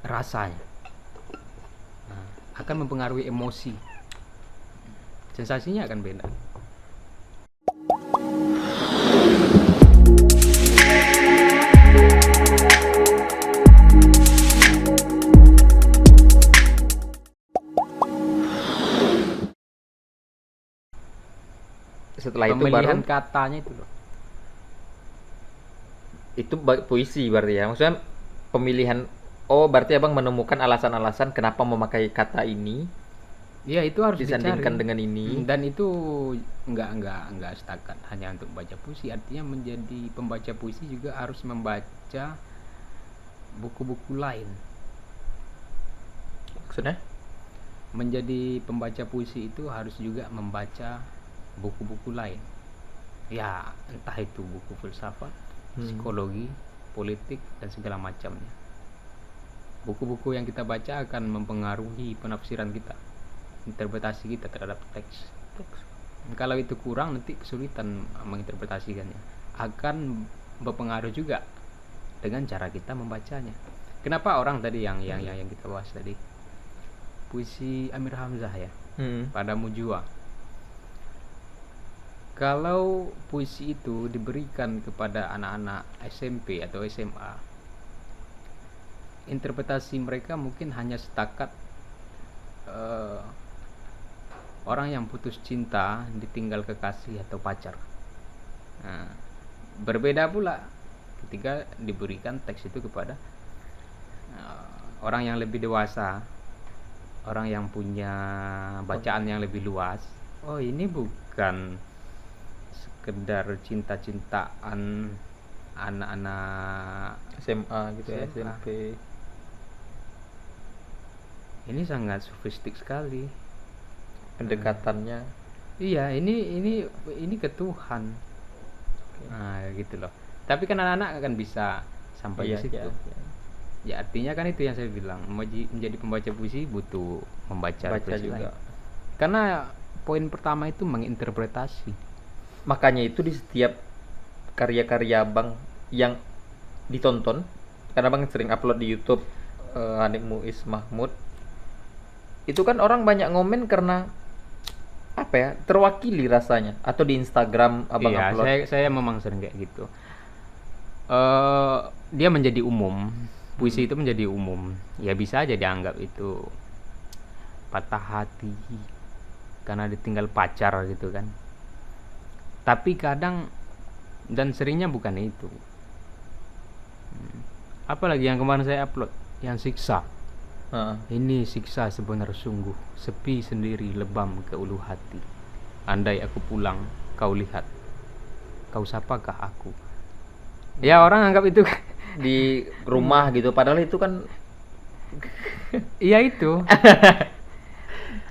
rasanya, akan mempengaruhi emosi, sensasinya akan beda. Setelah itu Pemilihan baru katanya itu loh. itu puisi berarti ya. Maksudnya pemilihan, oh berarti Abang menemukan alasan-alasan kenapa memakai kata ini Ya itu harus disandingkan dicari. dengan ini. Dan itu nggak setakat hanya untuk baca puisi. Artinya menjadi pembaca puisi juga harus membaca buku-buku lain. Maksudnya? Menjadi pembaca puisi itu harus juga membaca buku-buku lain. Ya entah itu buku filsafat, psikologi, politik, dan segala macamnya. Buku-buku yang kita baca akan mempengaruhi penafsiran kita, interpretasi kita terhadap teks. Kalau itu kurang, nanti kesulitan menginterpretasikannya. Akan berpengaruh juga dengan cara kita membacanya. Kenapa orang tadi yang kita bahas tadi, puisi Amir Hamzah ya, Padamu Jua. Kalau puisi itu diberikan kepada anak-anak SMP atau SMA, interpretasi mereka mungkin hanya setakat orang yang putus cinta ditinggal kekasih atau pacar. Nah, berbeda pula ketika diberikan teks itu kepada orang yang lebih dewasa, orang yang punya bacaan yang lebih luas. Oh, ini bukan sekedar cinta-cintaan anak-anak SMA gitu ya, SMA. SMP. Ini sangat sofistik sekali Pendekatannya. Iya, ini ke Tuhan. Nah, gitu loh. Tapi kan anak-anak akan bisa sampai Iya, di situ. iya. Ya artinya kan itu yang saya bilang, menjadi pembaca puisi butuh membaca Baca juga. lain. Karena poin pertama itu menginterpretasi. Makanya itu di setiap karya-karya Abang yang ditonton, karena Abang sering upload di YouTube Hanif Muiz Mahmud, itu kan orang banyak ngomen karena apa ya, terwakili rasanya. Atau di Instagram Abang Iya, upload. saya memang sering kayak gitu. Dia menjadi umum, puisi itu menjadi umum. Ya bisa aja dianggap itu patah hati karena ditinggal pacar gitu kan. Tapi kadang dan seringnya bukan itu. Apalagi yang kemarin saya upload, yang siksa. Ini siksa sebenar sungguh, sepi sendiri lebam ke ulu hati. Andai aku pulang, kau lihat, kau sapakah aku? Ya orang anggap itu Di rumah gitu, padahal itu kan iya itu.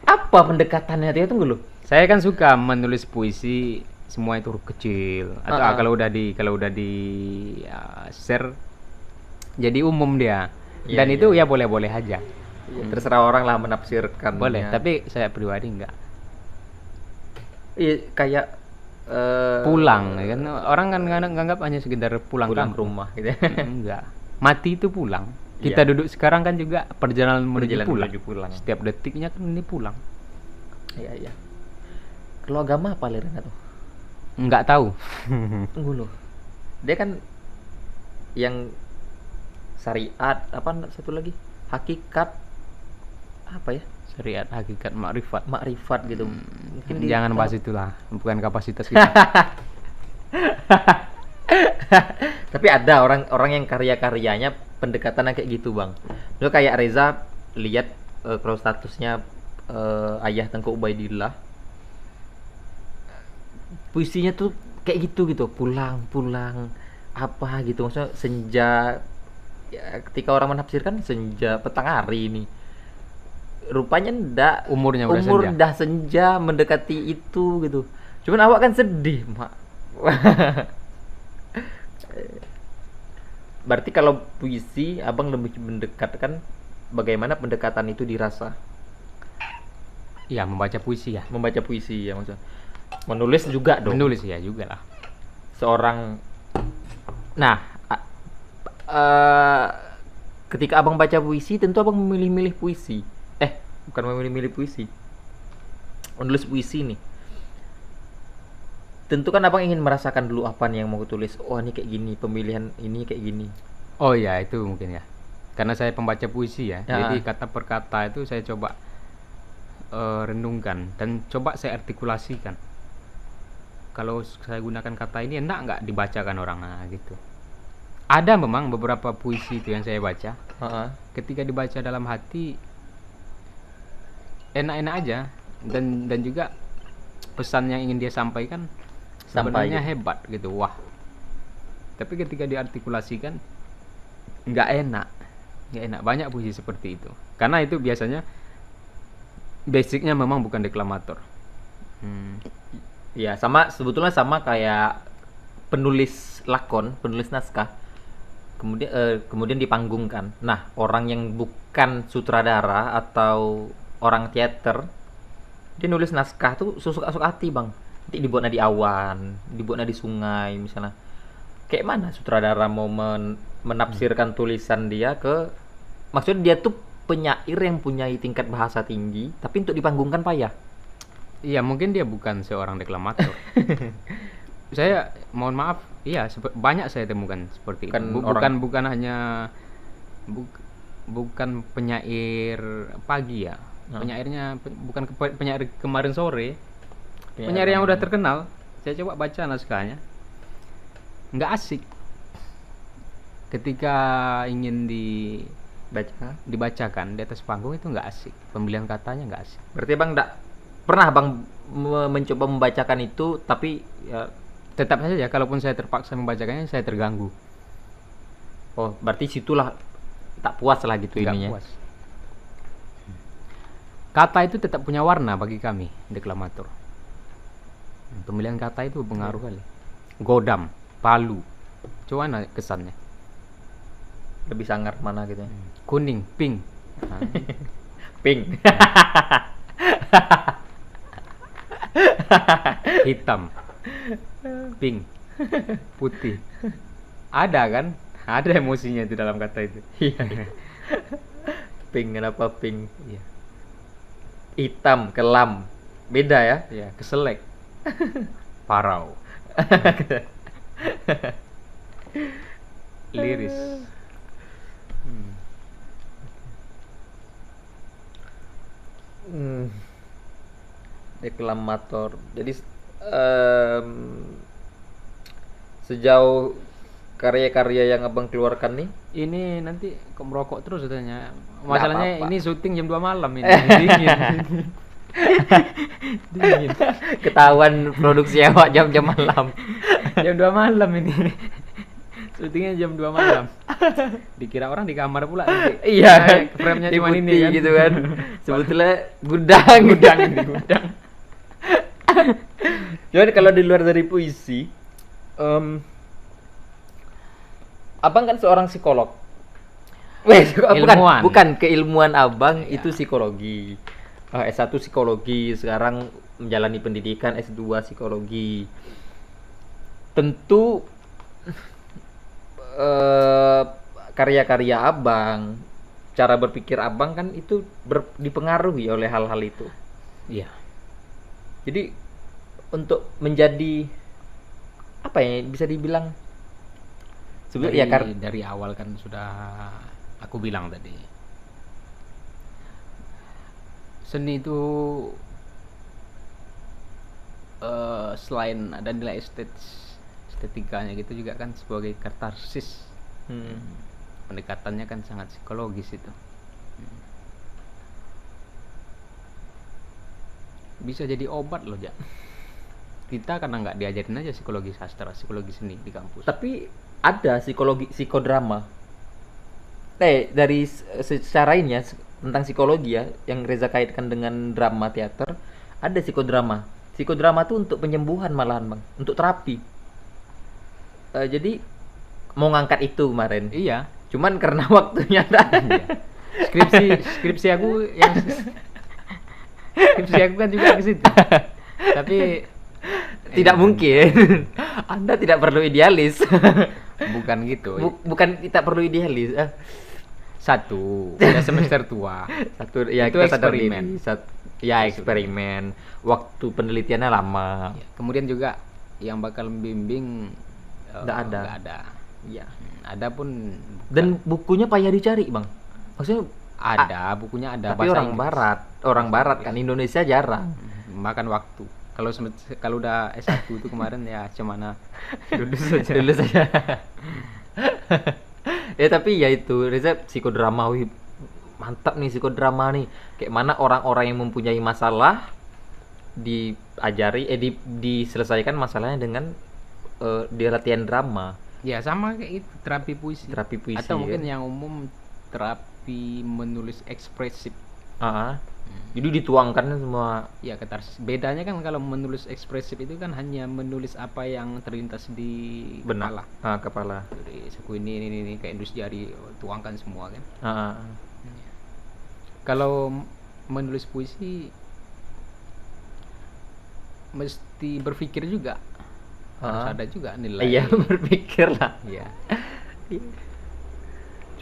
apa pendekatannya dia, tunggu loh. Saya kan suka menulis puisi semua itu huruf kecil atau kalau udah di share jadi umum dia. Iya, Dan itu ya boleh-boleh aja. Ya, terserah orang lah menafsirkan. Boleh, tapi saya pribadi enggak. Iya, kayak Pulang ya kan, orang kan nganggap hanya sekedar pulang pulang ke kampung. rumah gitu. Enggak, mati itu pulang. Kita Iya. duduk sekarang kan juga perjalanan menuju pulang. menuju pulang. Setiap detiknya kan ini pulang. Iya, iya. Kalau agama apa liriknya tuh? Enggak tahu. Tunggu loh. Dia kan yang syariat, apa satu lagi? Hakikat apa ya? Syariat, hakikat, makrifat. Makrifat gitu. Mungkin Jangan bahas itulah, bukan kapasitas kita. Tapi ada orang yang karya-karyanya pendekatannya kayak gitu, Bang. Lo kayak Reza, lihat kalau statusnya ayah Tengku Ubaidillah, puisinya tuh kayak gitu pulang apa gitu, maksudnya senja ya, ketika orang menafsirkan senja petang hari ini, rupanya ndak, Umurnya udah umur senja. dah senja mendekati itu gitu. Cuman awak kan sedih, Mak. Berarti kalau puisi Abang lebih mendekatkan bagaimana pendekatan itu dirasa. Ya, membaca puisi ya. Membaca puisi ya, maksudnya menulis juga dong. Menulis ya juga lah. Seorang, nah, ketika abang baca puisi, tentu abang memilih-milih puisi. Bukan memilih-milih puisi, menulis puisi nih. Tentu kan abang ingin merasakan dulu apa nih yang mau tulis. Oh ini kayak gini, pemilihan ini kayak gini. Oh ya, itu mungkin ya. Karena saya pembaca puisi ya. Ya. Jadi kata per kata itu saya coba renungkan dan coba saya artikulasikan. Kalau saya gunakan kata ini enak nggak dibacakan orang, nah, gitu. Ada memang beberapa puisi itu yang saya baca. Ketika dibaca dalam hati enak-enak aja, dan juga pesan yang ingin dia sampaikan sebenarnya hebat gitu, wah. Tapi ketika diartikulasikan nggak enak. Banyak puisi seperti itu. Karena itu biasanya basicnya memang bukan deklamator. Ya sebetulnya sama kayak penulis lakon, penulis naskah. Kemudian dipanggungkan. Nah, orang yang bukan sutradara atau orang teater, dia nulis naskah tuh suka-suka hati, Bang. Nanti dibuatnya di awan, dibuatnya di sungai misalnya. Kayak mana sutradara mau menafsirkan tulisan dia ke, maksudnya dia tuh penyair yang punya tingkat bahasa tinggi, tapi untuk dipanggungkan payah. Iya, mungkin dia bukan seorang deklamator. Saya mohon maaf, iya banyak saya temukan seperti itu. Bukan hanya bukan penyair pagi ya. Penyairnya bukan penyair kemarin sore. Penyair yang udah terkenal. Saya coba baca naskahnya. Nggak asik. Ketika ingin dibacakan di atas panggung itu nggak asik. Pemilihan katanya nggak asik. Berarti Bang pernah Bang mencoba membacakan itu, tapi ya tetap saja kalaupun saya terpaksa membacakannya saya terganggu. Oh, berarti situlah tak puas lah gitu ininya. Puas. Kata itu tetap punya warna bagi kami deklamator. Pemilihan kata itu pengaruh kali. Godam, palu, coba kesannya. Lebih sangar mana gitu ya? Kuning, pink. Pink. Hitam, pink, putih. Ada kan? Ada emosinya itu dalam kata itu. Pink, kenapa pink? Iya. Hitam, kelam, beda ya? Iya, keselek, parau, liris. Deklamator. Jadi sejauh karya-karya yang abang keluarkan nih, ini nanti kok merokok terus katanya. Masalahnya apa-apa. ini syuting jam 2 malam ini. Dingin. Dingin. Ketahuan produksi awak jam-jam malam. Jam 2 malam ini. Syutingnya jam 2 malam. Dikira orang di kamar pula nanti. Iya, frame-nya cuma putih ini kan. gitu kan. Sebetulnya gudang Ini gudang. Cuman kalau di luar dari puisi, abang kan seorang psikolog. Ilmuwan. Bukan keilmuan abang Ya. itu psikologi. S1 psikologi, sekarang menjalani pendidikan S2 psikologi. Tentu karya-karya abang, cara berpikir abang kan itu dipengaruhi oleh hal-hal itu. Iya. Jadi untuk menjadi apa ya, bisa dibilang sebenarnya Dari awal kan sudah aku bilang tadi. Seni itu selain ada nilai estetikanya gitu juga kan sebagai katarsis. Pendekatannya kan sangat psikologis itu. Bisa jadi obat loh, Jak. Kita karena nggak diajarin aja psikologi sastra, psikologi seni di kampus. Tapi ada psikodrama. Dari secara ini ya, tentang psikologi ya, yang Reza kaitkan dengan drama teater, ada psikodrama. Psikodrama tuh untuk penyembuhan malahan, Bang, untuk terapi. Jadi mau ngangkat itu kemarin. Iya. Cuman karena waktunya Skripsi aku kan juga ke situ. Tapi tidak mungkin. Anda tidak perlu idealis. bukan gitu. Bukan tidak perlu idealis. Satu, udah semester tua. Satu ya, Itu kita sadar eksperimen. diri. Ya eksperimen. Waktu penelitiannya lama. Ya, kemudian juga yang bakal membimbing Nggak ada. nggak ada. Ya. Ada pun Dan bukunya payah dicari, Bang. Maksudnya ada, bukunya ada tapi bahasa orang Inggris. orang barat kan, Indonesia jarang. Makan waktu. Kalau udah S1 itu kemarin ya cemana lulus saja. Dulu saja. Ya tapi ya itu Reza psikodrama, wih, mantap nih psikodrama nih. Kayak mana orang-orang yang mempunyai masalah diajari diselesaikan masalahnya dengan dia latihan drama, Ya sama kayak itu, terapi puisi. terapi puisi. Atau mungkin kan? yang umum terapi menulis ekspresif. Ah, jadi dituangkan semua. Ya katarsis. Bedanya kan kalau menulis ekspresif itu kan hanya menulis apa yang terlintas di Benar. kepala. Kepala. Dari suku ini kayak indus jari tuangkan semua kan. Ah. Kalau menulis puisi mesti berpikir juga. Harus ada juga nilai. Iya, berpikir lah. Iya.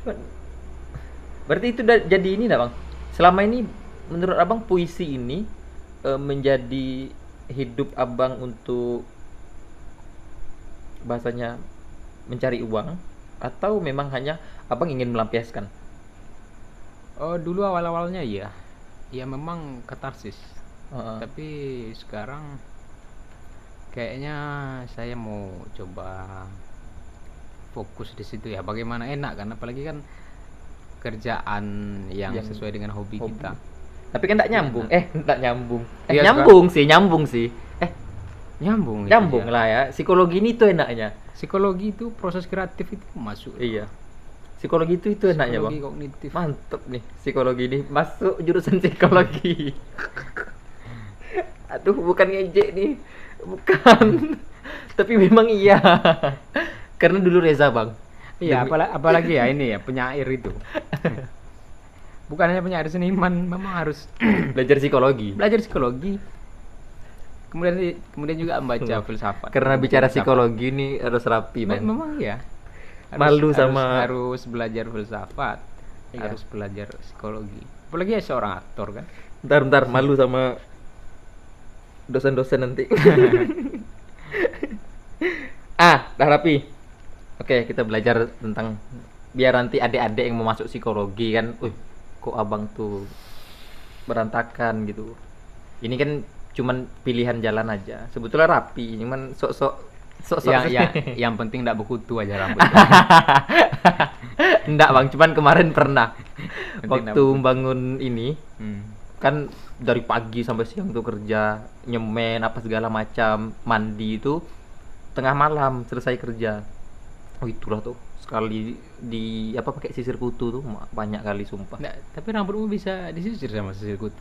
Cuman berarti itu jadi ini dah, Bang. Selama ini menurut Abang puisi ini menjadi hidup Abang untuk bahasanya mencari uang, atau memang hanya Abang ingin melampiaskan? Oh, dulu awal-awalnya ya. Ya memang katarsis. Heeh. Tapi sekarang kayaknya saya mau coba fokus di situ ya. Bagaimana enak kan, apalagi kan kerjaan yang Yang sesuai dengan hobi hobi. kita. Tapi kan tak nyambung. Tak nyambung. Iya, Nyambung sih. Nyambung. Nyambung Itu ya. lah ya. Psikologi ini tuh enaknya. Psikologi itu proses kreatif itu masuk. Iya. Psikologi itu enaknya, Bang. Psikologi kognitif. Mantep nih psikologi ini, masuk jurusan psikologi. Aduh, bukan ngejek nih, bukan. Tapi memang iya. Karena dulu Reza, Bang. Iya, apalagi ya ini ya penyair itu. Bukan hanya penyair seniman, memang harus Belajar psikologi. belajar psikologi. Kemudian juga membaca filsafat. Karena bicara Filsafat. psikologi ini harus rapi, Bang. Memang ya. Malu sama- harus belajar filsafat. Iya. Harus belajar psikologi. Apalagi ya seorang aktor kan. Ntar malu sama dosen-dosen nanti. Dah rapi. Oke, kita belajar tentang biar nanti adik-adik yang mau masuk psikologi kan, kok abang tuh berantakan gitu. Ini kan cuman pilihan jalan aja. Sebetulnya rapi, cuman sok-sok Yang penting enggak berkutu aja rambutnya. Enggak, Bang, cuman kemarin pernah Penting waktu nggak bangun ini Hmm. kan dari pagi sampai siang tuh kerja, nyemen apa segala macam, mandi itu tengah malam selesai kerja. Itulah tuh sekali di apa pakai sisir kutu tuh banyak kali sumpah. Nggak, tapi rambutmu bisa disisir sama sisir kutu.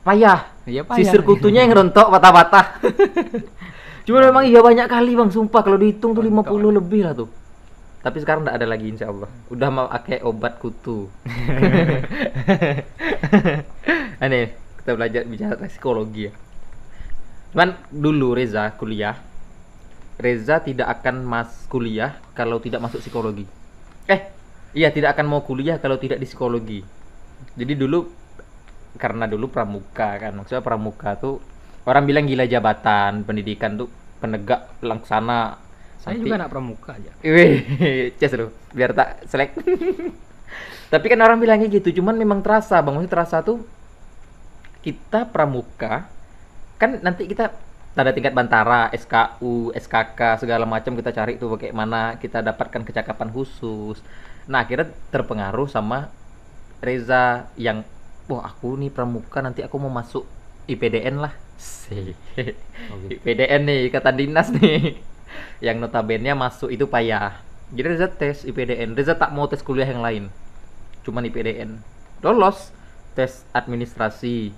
Payah. Iya, payah. Sisir kutunya yang rontok patah-patah. Cuma memang iya banyak kali, Bang, sumpah kalau dihitung tuh 50 lebih lah tuh. Tapi sekarang enggak ada lagi, insya Allah. Udah mau pakai obat kutu. Aneh, kita belajar bicara psikologi ya. Cuman dulu Reza kuliah, Reza tidak akan kuliah kalau tidak masuk psikologi. Iya, tidak akan mau kuliah kalau tidak di psikologi. Jadi dulu karena dulu pramuka kan, maksudnya pramuka tuh orang bilang gila jabatan, pendidikan tuh penegak laksana. Saya juga anak pramuka aja. Wih, ces lu, biar tak selek. Tapi kan orang bilangnya gitu, cuman memang terasa, Bang. Maksudnya terasa tuh kita pramuka kan nanti kita tanda tingkat bantara, SKU, SKK segala macam kita cari tuh bagaimana kita dapatkan kecakapan khusus. Nah, akhirnya terpengaruh sama Reza yang wah, aku nih pramuka, nanti aku mau masuk IPDN lah. IPDN nih, ikatan dinas nih. Yang notabene masuk itu payah. Jadi Reza tes IPDN. Reza tak mau tes kuliah yang lain. Cuman IPDN. Lolos tes administrasi.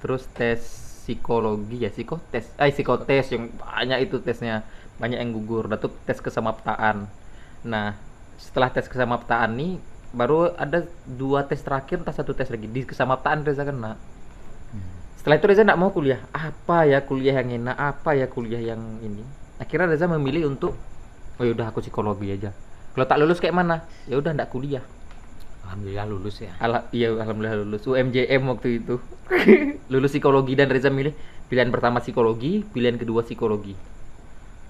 Terus tes psikologi ya, psikotes yang banyak itu tesnya. Banyak yang gugur. Dan tuh tes kesamaptaan. Nah, setelah tes kesamaptaan nih baru ada 2 tes terakhir, entah 1 tes lagi. Di kesamaptaan Reza kena. Setelah itu Reza nggak mau kuliah. Apa ya kuliah yang enak? Apa ya kuliah yang ini? Akhirnya Reza memilih untuk oh yaudah aku psikologi aja. Kalau tak lulus kayak mana? Ya udah nggak kuliah. Alhamdulillah lulus ya. Iya, alhamdulillah lulus UMJM waktu itu. Lulus psikologi dan Reza milih pilihan pertama psikologi, pilihan kedua psikologi.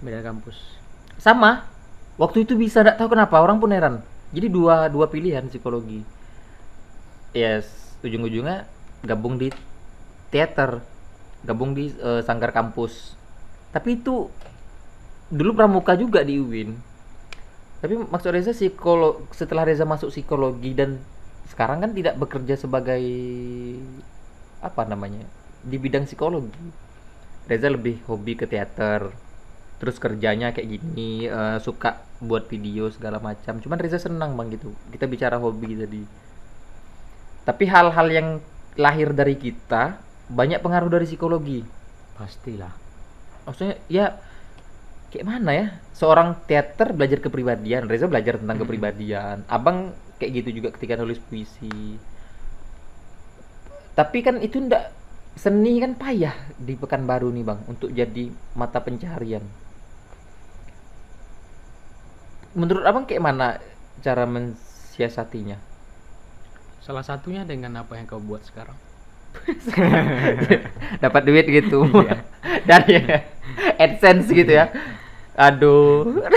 Beda kampus. Sama. Waktu itu bisa, enggak tahu kenapa orang pun heran. Jadi dua pilihan psikologi. Yes, ujung-ujungnya gabung di teater, gabung di sanggar kampus. Tapi itu dulu pramuka juga di UIN. Tapi maksud Reza setelah Reza masuk psikologi dan sekarang kan tidak bekerja sebagai apa namanya di bidang psikologi. Reza lebih hobi ke teater. Terus kerjanya kayak gini, suka buat video segala macam. Cuman Reza senang bang gitu. Kita bicara hobi tadi. Tapi hal-hal yang lahir dari kita banyak pengaruh dari psikologi. Pastilah. Maksudnya ya kayak mana ya? Seorang teater belajar kepribadian, Reza belajar tentang kepribadian. Abang kayak gitu juga ketika nulis puisi. Tapi kan itu ndak, seni kan payah di Pekanbaru nih bang untuk jadi mata pencaharian. Menurut abang kayak mana cara mensiasatinya? Salah satunya dengan apa yang kau buat sekarang. Dapat duit gitu. Iya. Dari AdSense gitu ya. Aduh.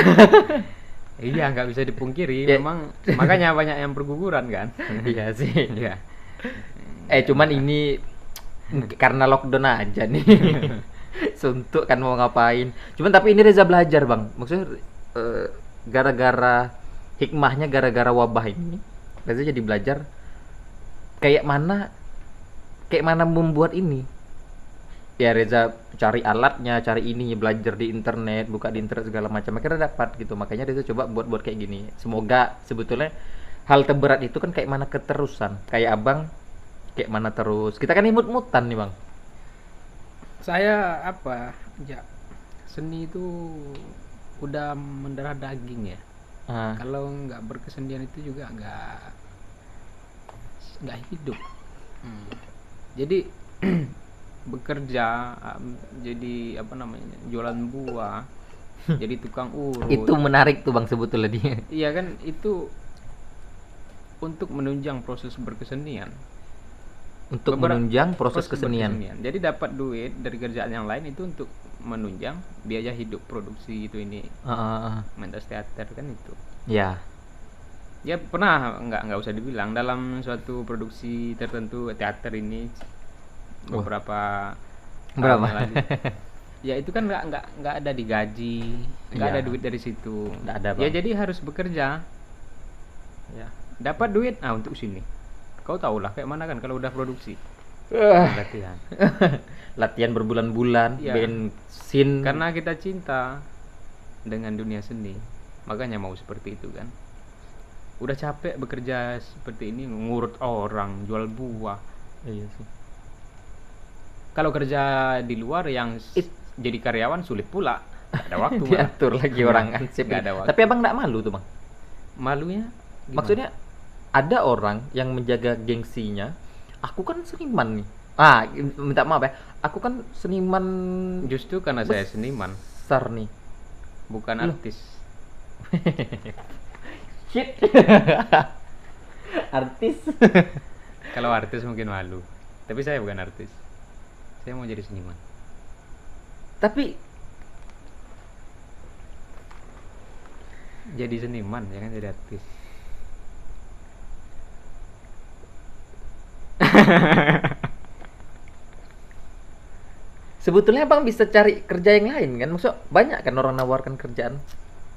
Iya, nggak bisa dipungkiri. Ya. Memang makanya banyak yang berguguran kan. Iya sih. Iya. Cuman ini karena lockdown aja nih. Suntuk kan mau ngapain. Cuman tapi ini Reza belajar bang. Maksudnya gara-gara hikmahnya, gara-gara wabah ini Reza jadi belajar kayak mana membuat ini. Ya Reza cari alatnya, cari ininya, belajar di internet, buka di internet segala macam, akhirnya dapat gitu. Makanya Reza coba buat kayak gini. Semoga sebetulnya hal terberat itu kan kayak mana keterusan. Kayak abang kayak mana terus. Kita kan imut-mutan nih bang. Saya seni itu udah mendarah daging ya. Kalau nggak berkesenian itu juga nggak hidup. Jadi bekerja, jadi jualan buah, jadi tukang urut. Itu menarik tuh bang sebetulnya dia. Iya kan, itu untuk menunjang proses berkesenian. Untuk menunjang proses kesenian. Jadi dapat duit dari kerjaan yang lain itu untuk menunjang biaya hidup produksi itu ini. Mentas teater kan itu. Ya. Ya pernah, nggak usah dibilang, dalam suatu produksi tertentu teater ini beberapa tahun yang lalu. Ya itu kan nggak ada digaji, nggak ada duit dari situ. Nggak ada, Bang. Ya jadi harus bekerja. Ya dapat duit, untuk sini. Kau tahu lah kayak mana kan kalau udah produksi. Latihan. Latihan berbulan-bulan, Ya. bensin. Karena kita cinta dengan dunia seni, makanya mau seperti itu kan. Udah capek bekerja seperti ini, ngurut orang, jual buah. Iya sih. Kalau kerja di luar yang jadi karyawan sulit pula. Gak ada waktu. Diatur lagi orang kan. Gak ada waktu. Tapi abang nggak malu tuh bang? Malunya gimana? Maksudnya ada orang yang menjaga gengsinya. Aku kan seniman nih. Minta maaf ya. Aku kan seniman. Justru karena saya seniman, besar nih. bukan Loh. artis. Shit. Artis. Kalau artis mungkin malu, tapi saya bukan artis. Saya mau jadi seniman. Tapi Jadi seniman ya kan, jadi artis. sebetulnya abang bisa cari kerja yang lain kan? Maksudnya banyak kan orang nawarkan kerjaan.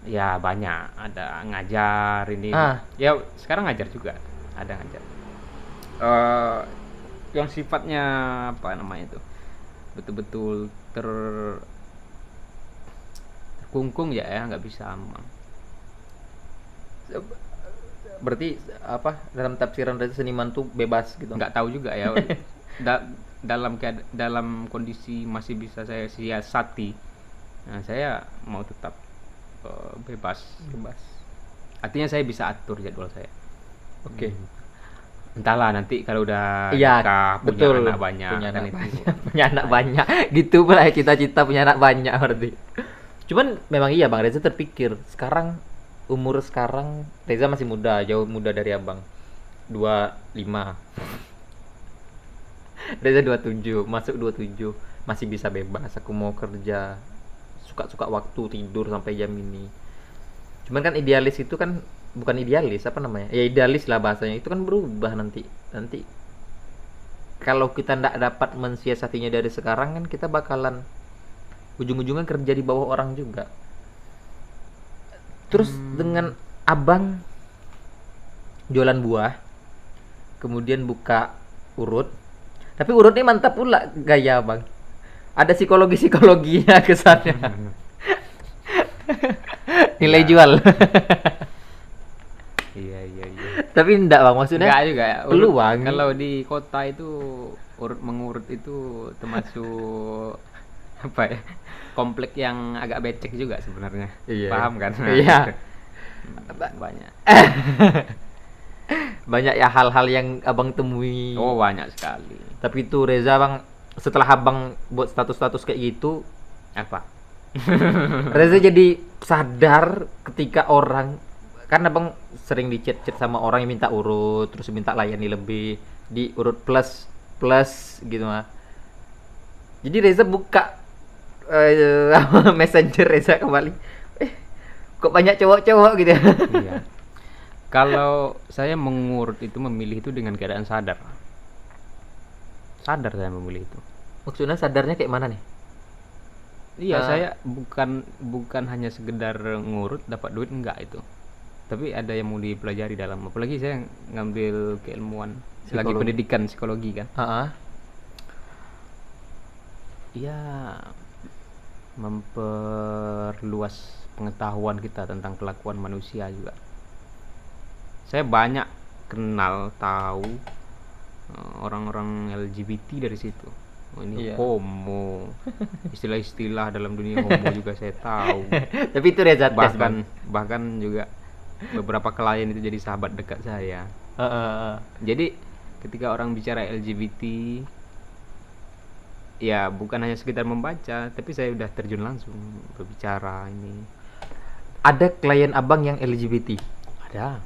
Ya banyak, ada ngajar ini. Ya sekarang ngajar juga, ada ngajar. Yang sifatnya apa namanya itu, betul-betul terkungkung ya, nggak bisa amang. Berarti apa dalam tafsiran dari seniman tuh bebas gitu? Nggak tahu juga ya. Dalam kondisi masih bisa saya siasati, nah, saya mau tetap bebas. Artinya saya bisa atur jadwal saya. Oke. Entahlah nanti kalau udah Iya, nikah, betul. punya anak banyak, Punya kan anak itu. banyak. Punya anak banyak. Gitu pula ya cita-cita punya anak banyak berarti. Cuman memang iya Bang Reza terpikir sekarang, umur sekarang Reza masih muda, jauh muda dari abang. 25. Reza 27, masuk 27, masih bisa bebas. Aku mau kerja, suka-suka waktu, tidur sampai jam ini. Cuman kan idealis itu kan bukan idealis, apa namanya? Ya idealis lah bahasanya. Itu kan berubah nanti. Nanti kalau kita ndak dapat mensiasatinya dari sekarang kan kita bakalan ujung-ujungnya kerja di bawah orang juga. Terus dengan abang jualan buah, kemudian buka urut, tapi urutnya mantap pula gaya abang. Ada psikologinya ke sana. Nilai Ya. jual. Iya. Tapi enggak bang, maksudnya Enggak juga ya. peluang. Kalau di kota itu urut mengurut itu termasuk apa ya? Komplek yang agak becek juga sebenarnya. Iya. Paham kan? Iya. Banyak. Banyak ya hal-hal yang abang temui. Oh, banyak sekali. Tapi itu Reza bang, setelah abang buat status-status kayak gitu, Apa? Reza jadi sadar ketika orang, kan abang sering di chat sama orang yang minta urut, terus minta layani lebih, di urut plus gitu mah. Jadi Reza buka messenger Reza kembali, kok banyak cowok-cowok gitu ya. Iya. Kalau saya mengurut itu memilih itu dengan keadaan sadar. Sadar saya memilih itu. Maksudnya sadarnya kayak mana nih? Iya, saya bukan hanya sekedar ngurut dapat duit, enggak itu. Tapi ada yang mau dipelajari dalam, apalagi saya ngambil keilmuan lagi Psikologi. pendidikan psikologi kan. Heeh. Iya, memperluas pengetahuan kita tentang kelakuan manusia juga. Saya banyak kenal tahu orang-orang LGBT dari situ. Oh, ini Iya. homo, istilah-istilah dalam dunia homo juga saya tahu. Tapi itu Reza tes bang. bahkan juga beberapa klien itu jadi sahabat dekat saya. Heeh. Jadi ketika orang bicara LGBT, ya bukan hanya sekedar membaca, tapi saya udah terjun langsung berbicara ini. Ada klien abang yang LGBT. Ada.